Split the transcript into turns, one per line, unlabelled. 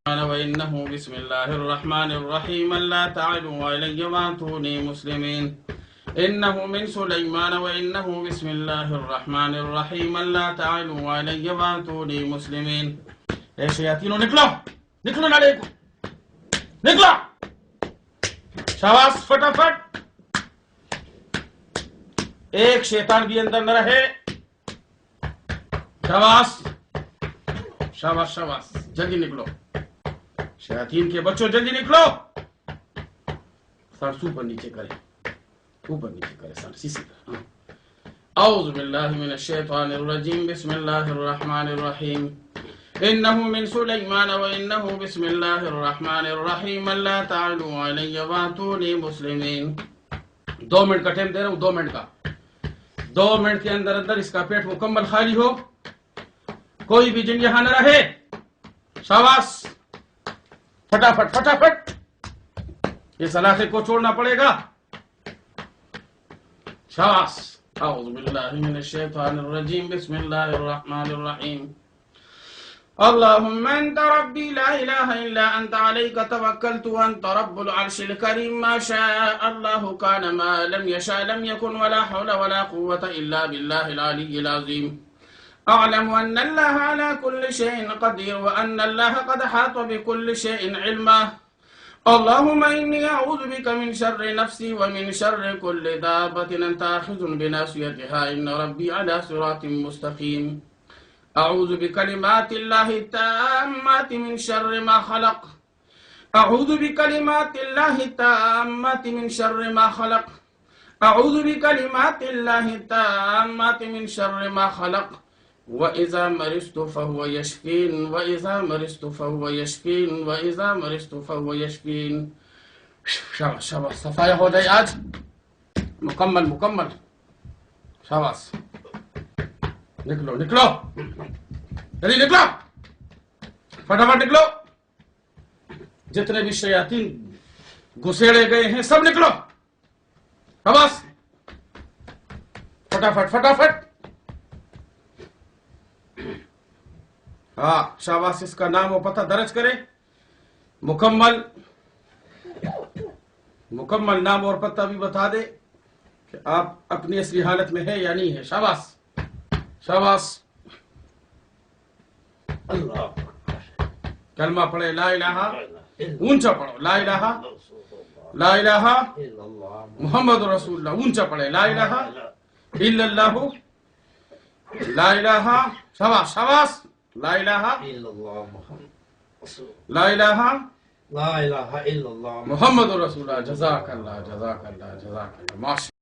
وإنه بسم الله الرحمن الرحيم ألا تعلوا علي وأتوني مسلمين إنه من سليمان وإنه بسم الله الرحمن الرحيم ألا تعلوا علي وأتوني مسلمين. اے شیاطینوں نکلو، نکلو نالے کو، نکلو. شاباش، فٹافٹ. ایک شیطان بھی اندر نہ رہے. شاباش شاباش شاباش، جلدی نکلو. شیاطین کے بچوں جلدی نکلو. سر اوپر نیچے کرے، اوپر نیچے کرے سر اسی طرح. اعوذ باللہ من الشیطان الرجیم بسم اللہ الرحمن الرحیم انه من سلیمان وانه بسم اللہ الرحمن الرحیم الا تعلوا علی واتونی مسلمین. 2 منٹ کا ٹائم دے رہا ہوں، 2 منٹ کا. 2 منٹ کے اندر اندر اس کا پیٹ مکمل خالی ہو، کوئی بھی جن یہاں نہ رہے. شاباش، فٹافٹ فٹافٹ. اس علاقے کو چھوڑنا پڑے گا. شاباش. اعوذ باللہ من الشیطان الرجیم بسم اللہ الرحمن الرحیم اللهم انت ربي لا اله الا انت عليك توكلت وانت رب العرش الكريم ما شاء الله كان ما لم يشاء لم يكن ولا حول ولا قوة الا بالله العلي العظيم اعلم ان الله على كل شيء قدير وان الله قد احاط بكل شيء علما اللهم إني أعوذ بك من شر نفسي ومن شر كل دابة أنت آخذ بناصيتها إن ربي على صراط مستقيم أعوذ بكلمات الله التامات من شر ما خلق أعوذ بكلمات الله التامات من شر ما خلق أعوذ بكلمات الله التامات من شر ما خلق وَإِذَا مَرِضْتُ فَهُوَ يَشْفِينِ وَإِذَا مَرِضْتُ فَهُوَ يَشْفِينِ وَإِذَا مَرِضْتُ فَهُوَ يَشْفِينِ. شاباش شاباش، صفایا ہو جائے آج مکمل مکمل. شاباش، نکلو نکلو جلدی نکلو، فٹافٹ نکلو. جتنے بھی شیاطین گسیڑے گئے ہیں سب نکلو. شاباش، فٹافٹ فٹافٹ. ہاں شاباش، اس کا نام و پتہ درج کرے. مکمل نام اور پتہ بھی بتا دے کہ آپ اپنی اصلی حالت میں ہے یا نہیں ہے. شاباش شاباش. اللہ کلمہ پڑھے لا الہ، اونچا پڑھو لا الہ لا الہ محمد رسول اللہ. اونچا پڑھے لا الہ الا اللہ لا الہ. شاباش شاباش. لا الہ لا الہ
لا الہ الا اللہ
محمد رسول اللہ. جزاک اللہ جزاک اللہ جزاک اللہ. ماشاء